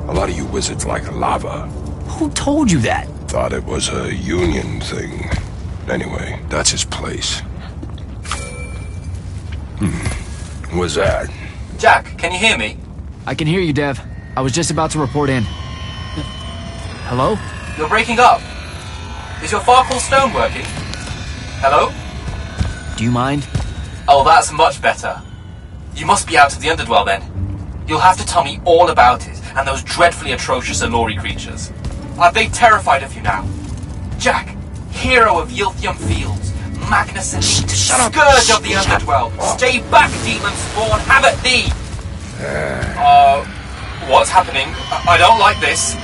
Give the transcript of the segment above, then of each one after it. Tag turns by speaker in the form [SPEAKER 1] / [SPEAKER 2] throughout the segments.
[SPEAKER 1] A lot of you wizards like lava.
[SPEAKER 2] Who told you that?
[SPEAKER 1] Thought it was a union thing. Anyway, that's his place. Who was that?
[SPEAKER 3] Jack, can you hear me?
[SPEAKER 2] I can hear you, Dev. I was just about to report in. Hello?
[SPEAKER 3] You're breaking up. Is your Farkle stone working? Hello?
[SPEAKER 2] Do you mind?
[SPEAKER 3] Oh, that's much better. You must be out of the Underdwell then. You'll have to tell me all about it, and those dreadfully atrocious Elori creatures. Are they terrified of you now? Jack, hero of Yilthium Fields, magnificent, scourge of the Underdwell. Stay back, demon spawn, have at thee! What's happening? I don't like this.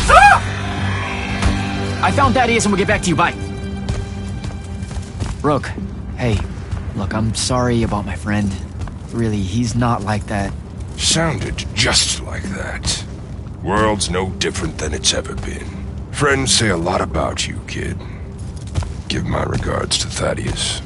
[SPEAKER 3] Ah!
[SPEAKER 2] I found Thaddeus and we'll get back to you, bye. Rook, hey, look, I'm sorry about my friend. Really, he's not like that.
[SPEAKER 1] Sounded just like that. World's no different than it's ever been. Friends say a lot about you, kid. Give my regards to Thaddeus.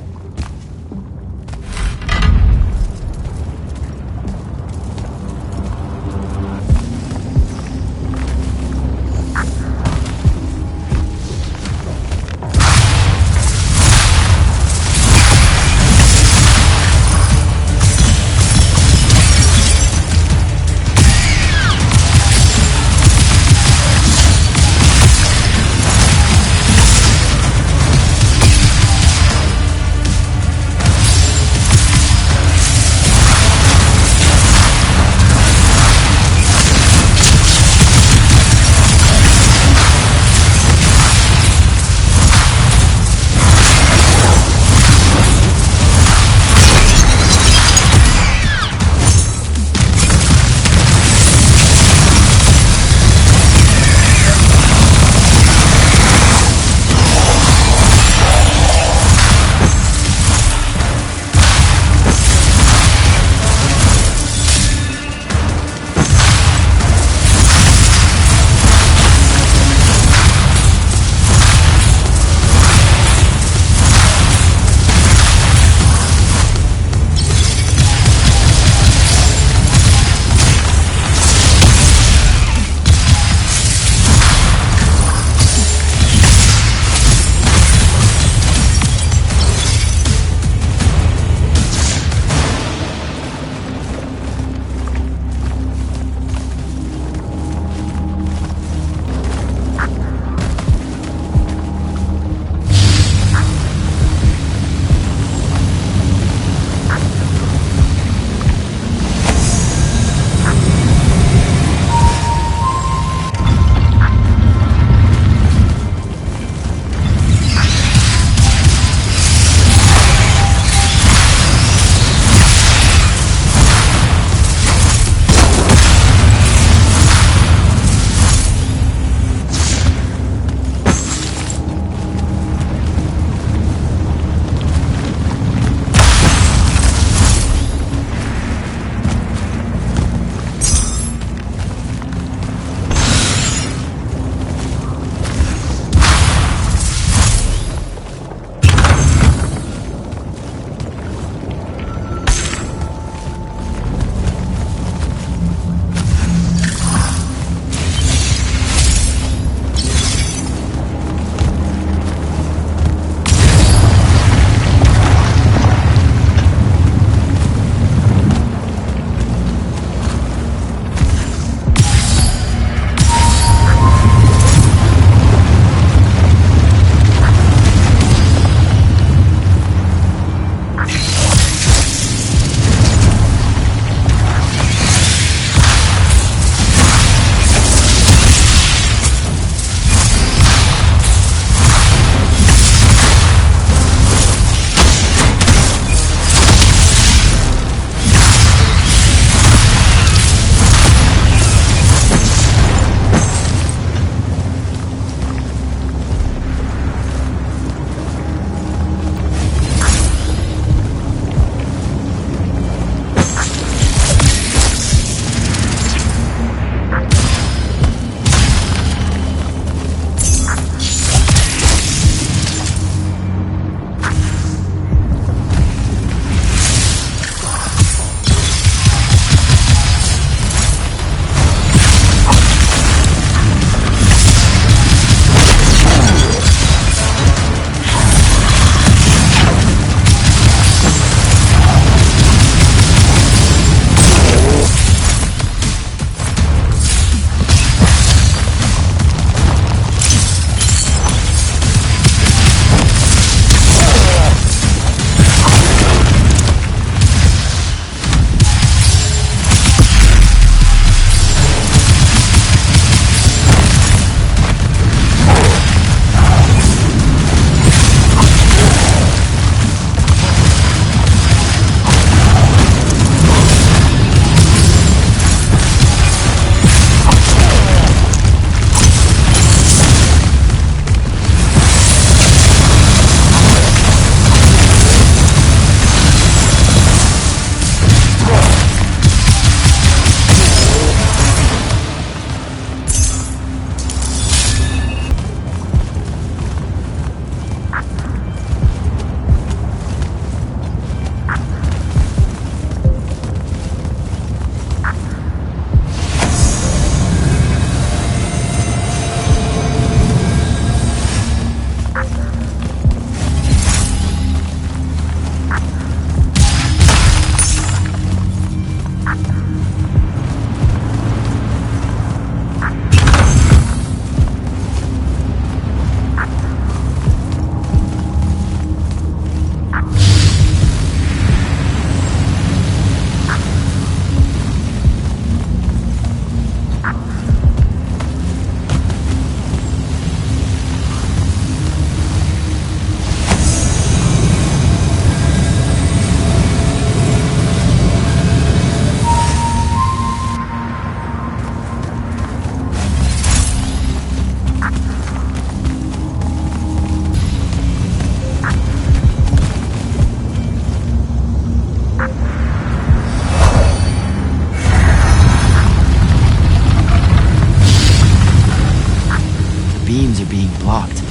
[SPEAKER 2] communications are being blocked.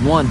[SPEAKER 2] One.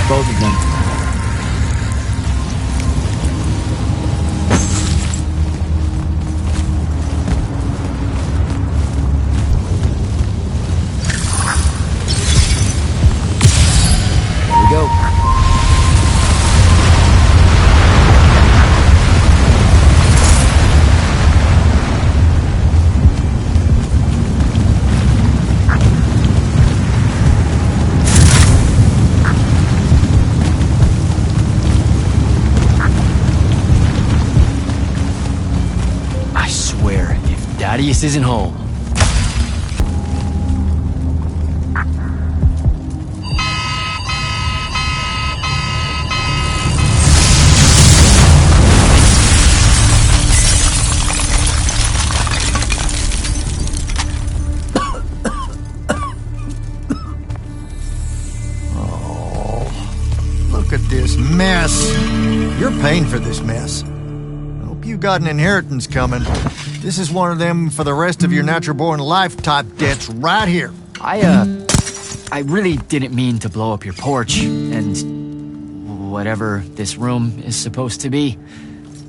[SPEAKER 2] Both of them. Here we go. Thaddeus isn't home.
[SPEAKER 4] Oh, look at this mess. You're paying for this mess. you got an inheritance coming. This is one of them for the rest of your natural-born life type debts right here.
[SPEAKER 2] I really didn't mean to blow up your porch, and whatever this room is supposed to be.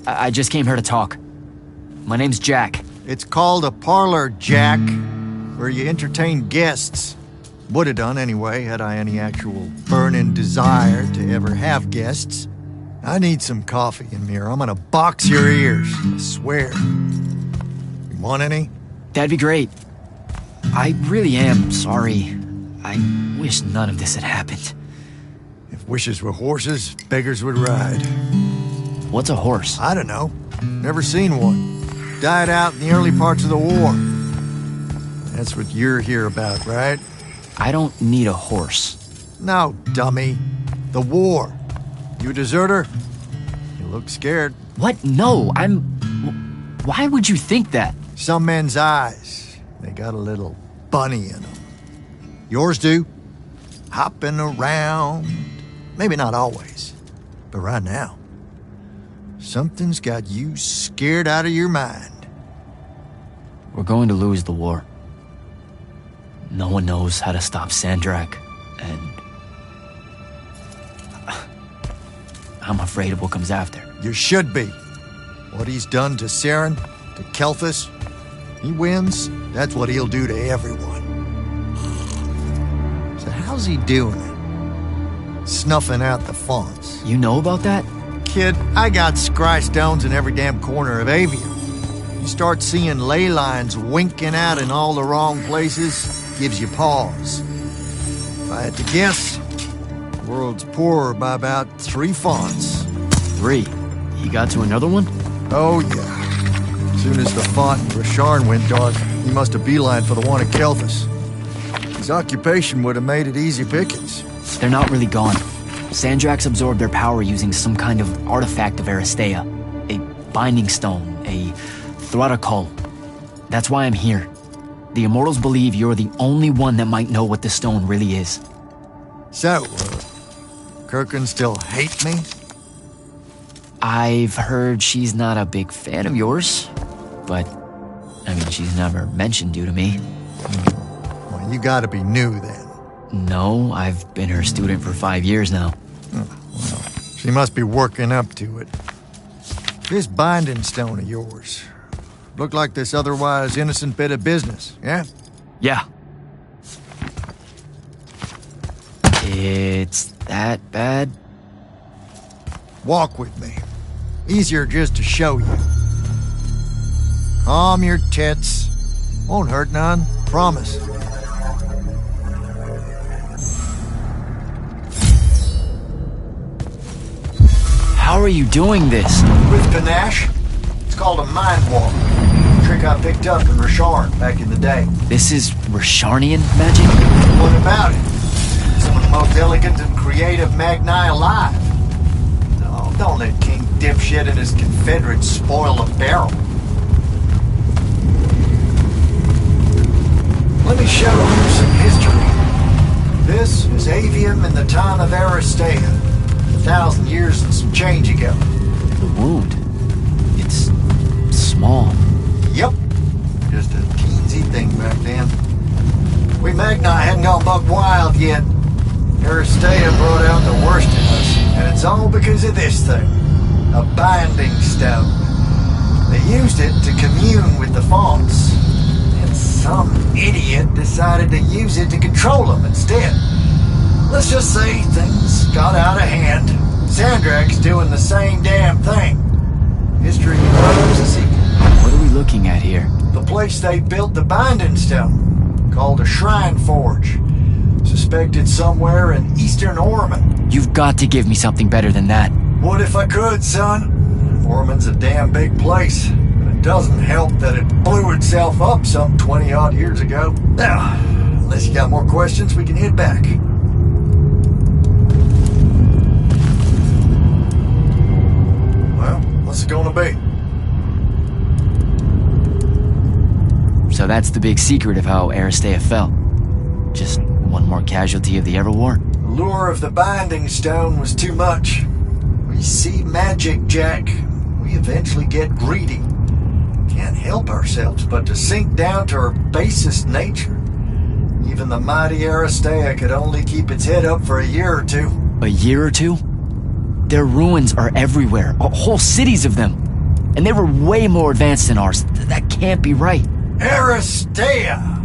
[SPEAKER 2] I just came here to talk. My name's Jack.
[SPEAKER 4] It's called a parlor, Jack, where you entertain guests. Would have done anyway, had I any actual burning desire to ever have guests. I need some coffee in here. I'm gonna box your ears, I swear. You want any?
[SPEAKER 2] That'd be great. I really am sorry. I wish none of this had happened.
[SPEAKER 4] If wishes were horses, beggars would ride.
[SPEAKER 2] What's a horse?
[SPEAKER 4] I don't know. Never seen one. Died out in the early parts of the war. That's what you're here about, right?
[SPEAKER 2] I don't need a horse.
[SPEAKER 4] No, dummy. The war. You a deserter? You look scared.
[SPEAKER 2] What? No, I'm... Why would you think that?
[SPEAKER 4] Some men's eyes, they got a little bunny in them. Yours do. Hopping around. Maybe not always, but right now. Something's got you scared out of your mind.
[SPEAKER 2] We're going to lose the war. No one knows how to stop Sandrak, and... I'm afraid of what comes after.
[SPEAKER 4] You should be. What he's done to Saren, to Kelthus, he wins, that's what he'll do to everyone. So how's he doing it? Snuffing out the fonts.
[SPEAKER 2] You know about that?
[SPEAKER 4] Kid, I got scry stones in every damn corner of Aveum. You start seeing ley lines winking out in all the wrong places, gives you pause. If I had to guess, the world's poorer by about 3 fonts.
[SPEAKER 2] 3? He got to another one?
[SPEAKER 4] Oh, yeah. As soon as the font in Rasharn went dark, he must have beelined for the one at Kelthus. His occupation would have made it easy pickings.
[SPEAKER 2] They're not really gone. Sandrax absorbed their power using some kind of artifact of Aristea. A binding stone, a Thrutakul. That's why I'm here. The Immortals believe you're the only one that might know what the stone really is.
[SPEAKER 4] So, Kirkin still hate me?
[SPEAKER 2] I've heard she's not a big fan of yours, but, I mean, she's never mentioned you to me.
[SPEAKER 4] Well, you gotta be new then.
[SPEAKER 2] No, I've been her student for 5 years now.
[SPEAKER 4] Well, she must be working up to it. This binding stone of yours, looked like this otherwise innocent bit of business, yeah?
[SPEAKER 2] Yeah. It's that bad?
[SPEAKER 4] Walk with me. Easier just to show you. Calm your tits. Won't hurt none, promise.
[SPEAKER 2] How are you doing this?
[SPEAKER 4] With panache? It's called a mind walk. A trick I picked up in Rasharn back in the day.
[SPEAKER 2] This is Rasharnian magic?
[SPEAKER 4] What about it? Some of the most elegant and creative Magni alive. No, don't let King Dipshit and his Confederates spoil the barrel. Let me show you some history. This is Aveum in the time of Aristea. 1,000 years and some change ago.
[SPEAKER 2] The wound. It's small.
[SPEAKER 4] Yep. Just a teensy thing back then. We Magni hadn't gone buck wild yet. Aristea brought out the worst in us, and it's all because of this thing. A binding stone. They used it to commune with the fonts, and some idiot decided to use it to control them instead. Let's just say things got out of hand. Sandrak's doing the same damn thing. History knows a secret.
[SPEAKER 2] What are we looking at here?
[SPEAKER 4] The place they built the binding stone, called a shrine forge. Suspected somewhere in eastern Orman.
[SPEAKER 2] You've got to give me something better than that.
[SPEAKER 4] Would if I could, son. Orman's a damn big place, but it doesn't help that it blew itself up some 20-odd years ago. Now, unless you got more questions, we can head back. Well, what's it gonna be?
[SPEAKER 2] So that's the big secret of how Aristea fell. Just one more casualty of the Everwar?
[SPEAKER 4] The lure of the binding stone was too much. We see magic, Jack. We eventually get greedy. Can't help ourselves but to sink down to our basest nature. Even the mighty Aristea could only keep its head up for a year or two.
[SPEAKER 2] A year or two? Their ruins are everywhere, whole cities of them. And they were way more advanced than ours. That can't be right.
[SPEAKER 4] Aristea,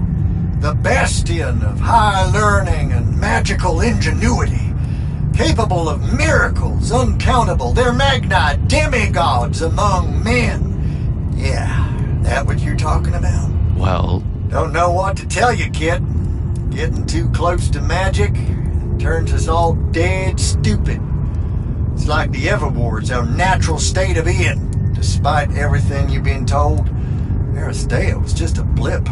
[SPEAKER 4] the bastion of high learning and magical ingenuity, capable of miracles uncountable. They're Magni demigods among men. Yeah, that what you're talking about?
[SPEAKER 2] Well...
[SPEAKER 4] Don't know what to tell you, kid. Getting too close to magic turns us all dead stupid. It's like the Everwards, our natural state of being. Despite everything you've been told, Aristea was just a blip.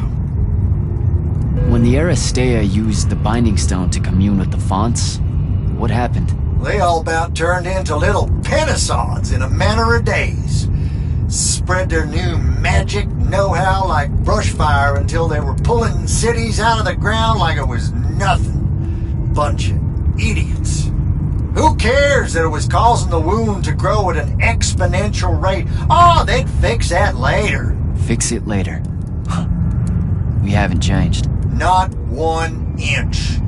[SPEAKER 2] When the Aristea used the Binding Stone to commune with the Fonts, what happened?
[SPEAKER 4] They all about turned into little penasauds in a matter of days. Spread their new magic know-how like brushfire until they were pulling cities out of the ground like it was nothing. Bunch of idiots. Who cares that it was causing the wound to grow at an exponential rate? Oh, they'd fix that later.
[SPEAKER 2] Fix it later. We haven't changed.
[SPEAKER 4] Not 1 inch.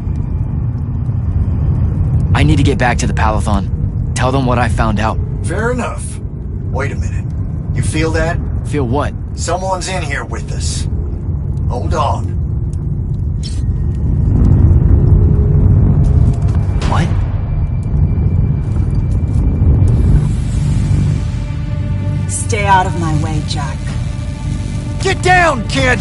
[SPEAKER 2] I need to get back to the Palathon. Tell them what I found out.
[SPEAKER 4] Fair enough. Wait a minute. You feel that?
[SPEAKER 2] Feel what?
[SPEAKER 4] Someone's in here with us. Hold on.
[SPEAKER 2] What?
[SPEAKER 5] Stay out of my way, Jack.
[SPEAKER 4] Get down, kid!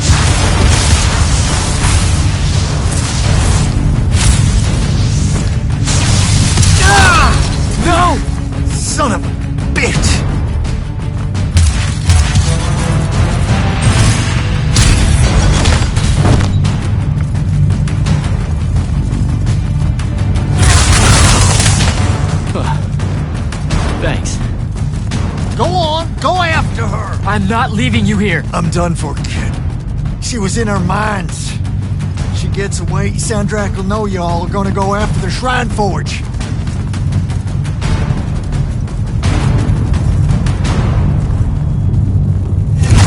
[SPEAKER 2] No!
[SPEAKER 4] Son of a bitch!
[SPEAKER 2] Thanks.
[SPEAKER 4] Go on, go after her!
[SPEAKER 2] I'm not leaving you here.
[SPEAKER 4] I'm done for, kid. She was in our minds. She gets away, Sandrak will know y'all are gonna go after the Shrine Forge.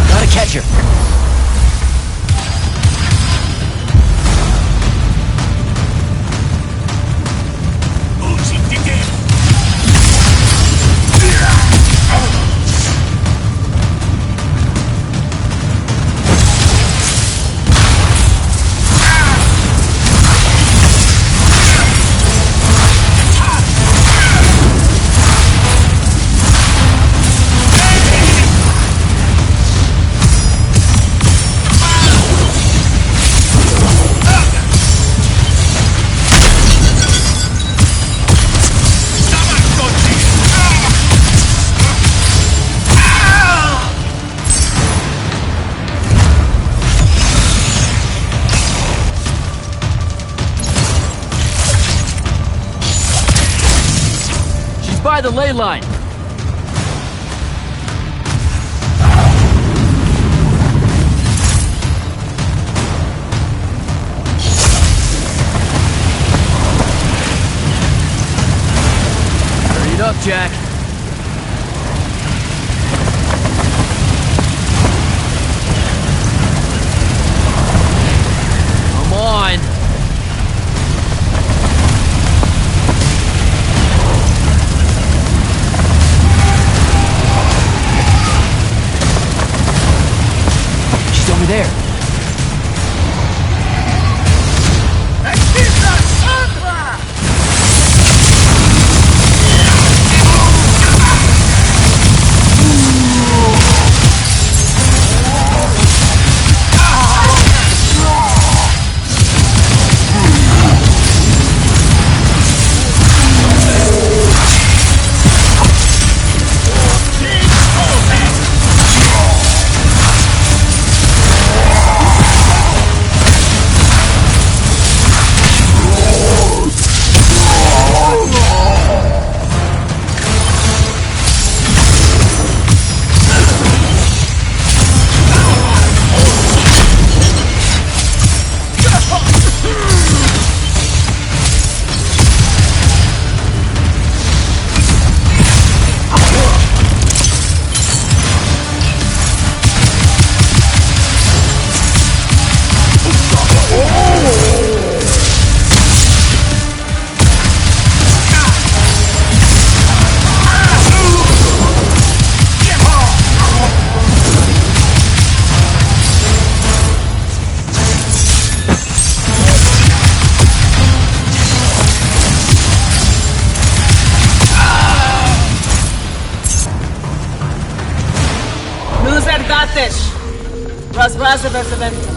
[SPEAKER 2] Gotta catch her. By the ley line. Hurry it up, Jack. Come on. Over there.
[SPEAKER 5] got this. Razrazavers Aventum.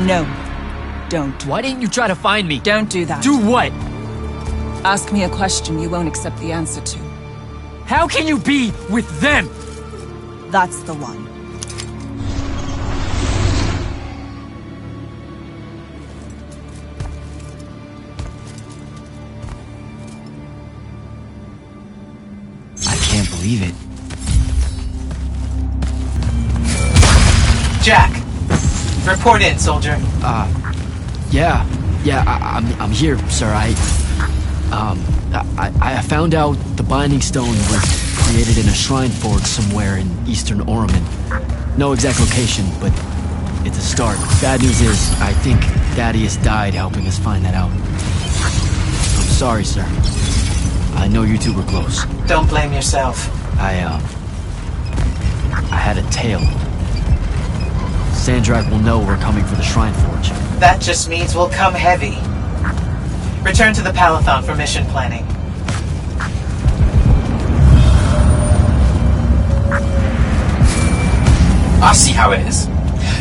[SPEAKER 5] No. Don't.
[SPEAKER 2] Why didn't you try to find me?
[SPEAKER 5] Don't do that.
[SPEAKER 2] Do what?
[SPEAKER 5] Ask me a question you won't accept the answer to.
[SPEAKER 2] How can you be with them?
[SPEAKER 5] That's the one.
[SPEAKER 2] I can't believe it.
[SPEAKER 3] Jack! Report in, soldier.
[SPEAKER 2] Yeah, I'm here, sir. I found out the Binding Stone was created in a shrine forge somewhere in Eastern Orman. No exact location, but it's a start. Bad news is, I think Thaddeus died helping us find that out. I'm sorry, sir. I know you two were close.
[SPEAKER 3] Don't blame yourself.
[SPEAKER 2] I had a tail. Sandrak will know we're coming for the shrine forge.
[SPEAKER 3] That just means we'll come heavy. Return to the Palathon for mission planning. I see how it is.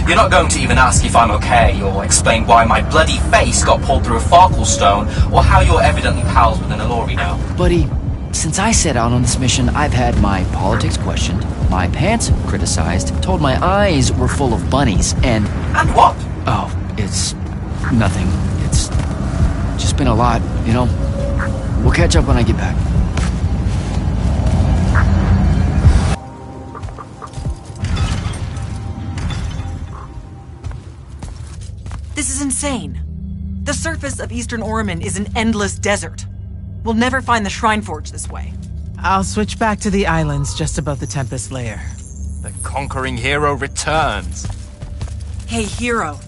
[SPEAKER 3] You're not going to even ask if I'm okay, or explain why my bloody face got pulled through a Farkle stone, or how you're evidently pals with an Allori now.
[SPEAKER 2] Buddy, since I set out on this mission, I've had my politics questioned, my pants criticized, told my eyes were full of bunnies, and...
[SPEAKER 3] And what?
[SPEAKER 2] Oh, it's... nothing. It's just been a lot, you know? We'll catch up when I get back.
[SPEAKER 6] This is insane. The surface of Eastern Orman is an endless desert. We'll never find the Shrine Forge this way.
[SPEAKER 7] I'll switch back to the islands just above the Tempest Lair.
[SPEAKER 3] The conquering hero returns.
[SPEAKER 6] Hey, hero.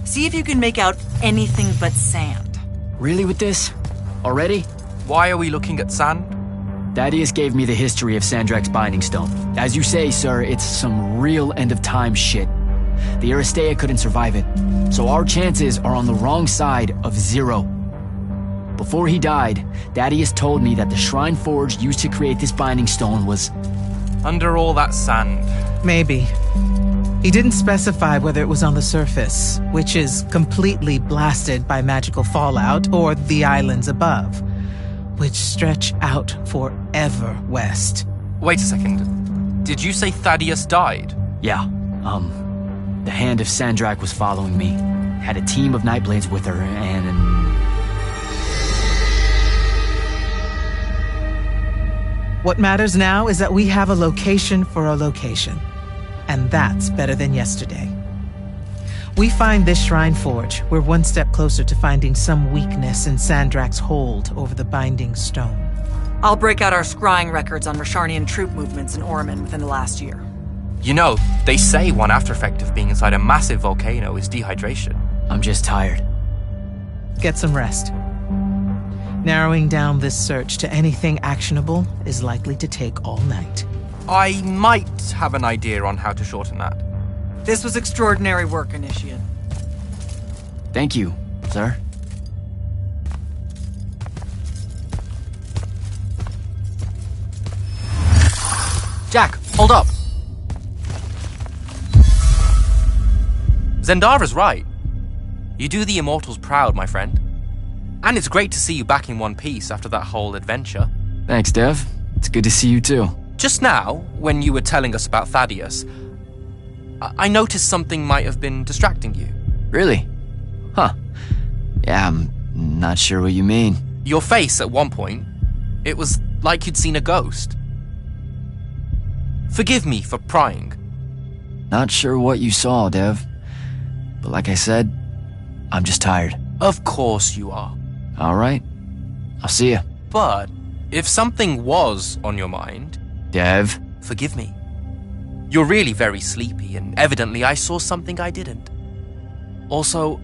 [SPEAKER 6] See if you can make out anything but sand.
[SPEAKER 2] Really with this? Already?
[SPEAKER 3] Why are we looking at sand?
[SPEAKER 2] Thaddeus gave me the history of Sandrak's Binding Stone. As you say, sir, it's some real end-of-time shit. The Aristea couldn't survive it, so our chances are on the wrong side of 0. Before he died, Thaddeus told me that the Shrine Forge used to create this Binding Stone was...
[SPEAKER 3] Under all that sand.
[SPEAKER 7] Maybe. He didn't specify whether it was on the surface, which is completely blasted by magical fallout, or the islands above, which stretch out forever west.
[SPEAKER 3] Wait a second. Did you say Thaddeus died?
[SPEAKER 2] Yeah, the Hand of Sandrak was following me. Had a team of Nightblades with her, and...
[SPEAKER 7] What matters now is that we have a location for a location. And that's better than yesterday. We find this Shrine Forge, we're one step closer to finding some weakness in Sandrak's hold over the Binding Stone.
[SPEAKER 6] I'll break out our scrying records on Rasharnian troop movements in Orman within the last year.
[SPEAKER 3] You know, they say one after effect of being inside a massive volcano is dehydration.
[SPEAKER 2] I'm just tired.
[SPEAKER 7] Get some rest. Narrowing down this search to anything actionable is likely to take all night.
[SPEAKER 3] I might have an idea on how to shorten that.
[SPEAKER 6] This was extraordinary work, Initiate.
[SPEAKER 2] Thank you, sir.
[SPEAKER 3] Jack, hold up. Zendara's right. You do the Immortals proud, my friend. And it's great to see you back in one piece after that whole adventure.
[SPEAKER 2] Thanks, Dev. It's good to see you too.
[SPEAKER 3] Just now, when you were telling us about Thaddeus, I noticed something might have been distracting you.
[SPEAKER 2] Really? Huh. Yeah, I'm not sure what you mean.
[SPEAKER 3] Your face at one point, it was like you'd seen a ghost. Forgive me for prying.
[SPEAKER 2] Not sure what you saw, Dev. But like I said, I'm just tired.
[SPEAKER 3] Of course you are.
[SPEAKER 2] All right. I'll see you.
[SPEAKER 3] But if something was on your mind...
[SPEAKER 2] Dev?
[SPEAKER 3] Forgive me. You're really very sleepy, and evidently I saw something I didn't. Also,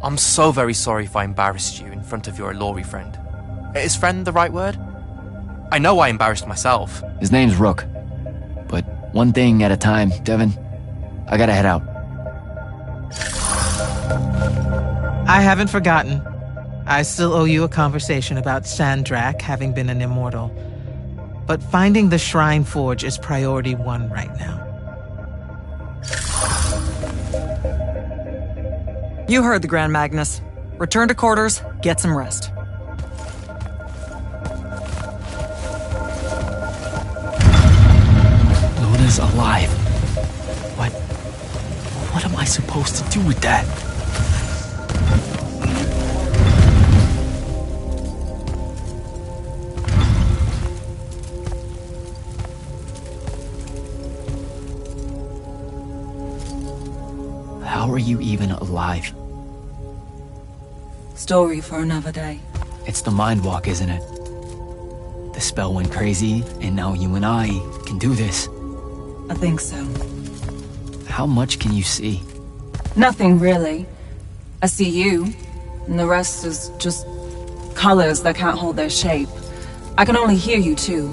[SPEAKER 3] I'm so very sorry if I embarrassed you in front of your Allori friend. Is friend the right word? I know I embarrassed myself.
[SPEAKER 2] His name's Rook. But one thing at a time, Devin. I gotta head out.
[SPEAKER 7] I haven't forgotten. I still owe you a conversation about Sandrak having been an immortal. But finding the Shrine Forge is priority 1 right now.
[SPEAKER 6] You heard the Grand Magnus. Return to quarters, get some rest.
[SPEAKER 2] Luna's alive. What am I supposed to do with that? How are you even alive?
[SPEAKER 5] Story for another day.
[SPEAKER 2] It's the Mind Walk, isn't it? The spell went crazy, and now you and I can do this.
[SPEAKER 5] I think so.
[SPEAKER 2] How much can you see?
[SPEAKER 5] Nothing really. I see you, and the rest is just colors that can't hold their shape. I can only hear you too.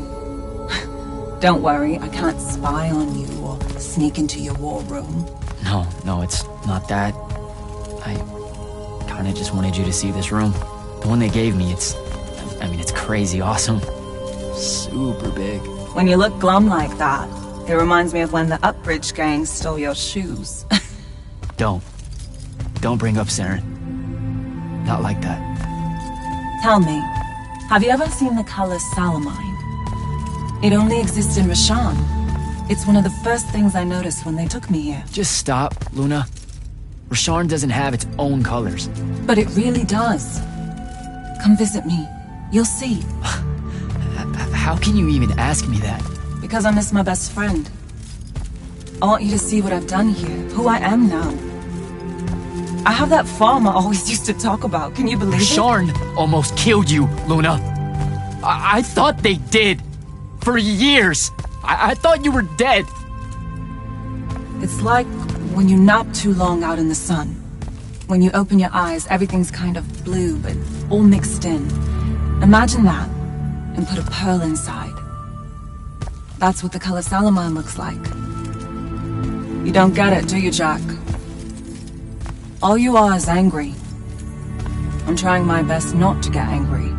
[SPEAKER 5] Don't worry, I can't spy on you or sneak into your war room.
[SPEAKER 2] No, it's not that. I kinda just wanted you to see this room. The one they gave me, it's crazy awesome. Super big.
[SPEAKER 5] When you look glum like that, it reminds me of when the Upbridge gang stole your shoes.
[SPEAKER 2] Don't bring up Saren. Not like that.
[SPEAKER 5] Tell me, have you ever seen the color Salamine? It only exists in Rashan. It's one of the first things I noticed when they took me here.
[SPEAKER 2] Just stop, Luna. Rasharn doesn't have its own colors.
[SPEAKER 5] But it really does. Come visit me. You'll see.
[SPEAKER 2] How can you even ask me that?
[SPEAKER 5] Because I miss my best friend. I want you to see what I've done here, who I am now. I have that farm I always used to talk about. Can you believe it?
[SPEAKER 2] Rasharn almost killed you, Luna. I thought they did. For years. I thought you were dead.
[SPEAKER 5] It's like when you nap too long out in the sun. When you open your eyes, everything's kind of blue, but all mixed in. Imagine that, and put a pearl inside. That's what the color Salamine looks like. You don't get it, do you, Jack? All you are is angry. I'm trying my best not to get angry.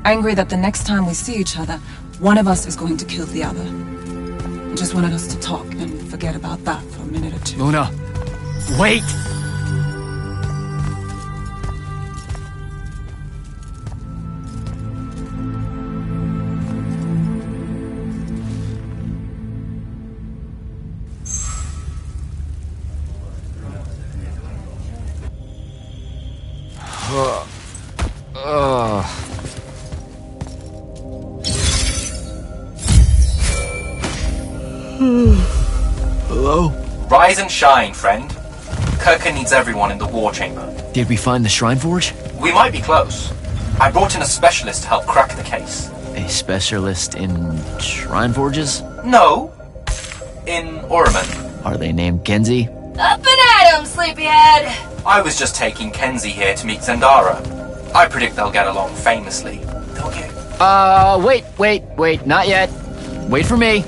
[SPEAKER 5] Angry that the next time we see each other, one of us is going to kill the other. I just wanted us to talk and forget about that for a minute or two.
[SPEAKER 2] Luna, wait! Hello?
[SPEAKER 3] Rise and shine, friend. Kirka needs everyone in the war chamber.
[SPEAKER 2] Did we find the Shrine Forge?
[SPEAKER 3] We might be close. I brought in a specialist to help crack the case.
[SPEAKER 2] A specialist in Shrine Forges?
[SPEAKER 3] No. In Orman.
[SPEAKER 2] Are they named Kenzie?
[SPEAKER 8] Up and at 'em, sleepyhead!
[SPEAKER 3] I was just taking Kenzie here to meet Zendara. I predict they'll get along famously, don't you?
[SPEAKER 2] Wait, not yet. Wait for me.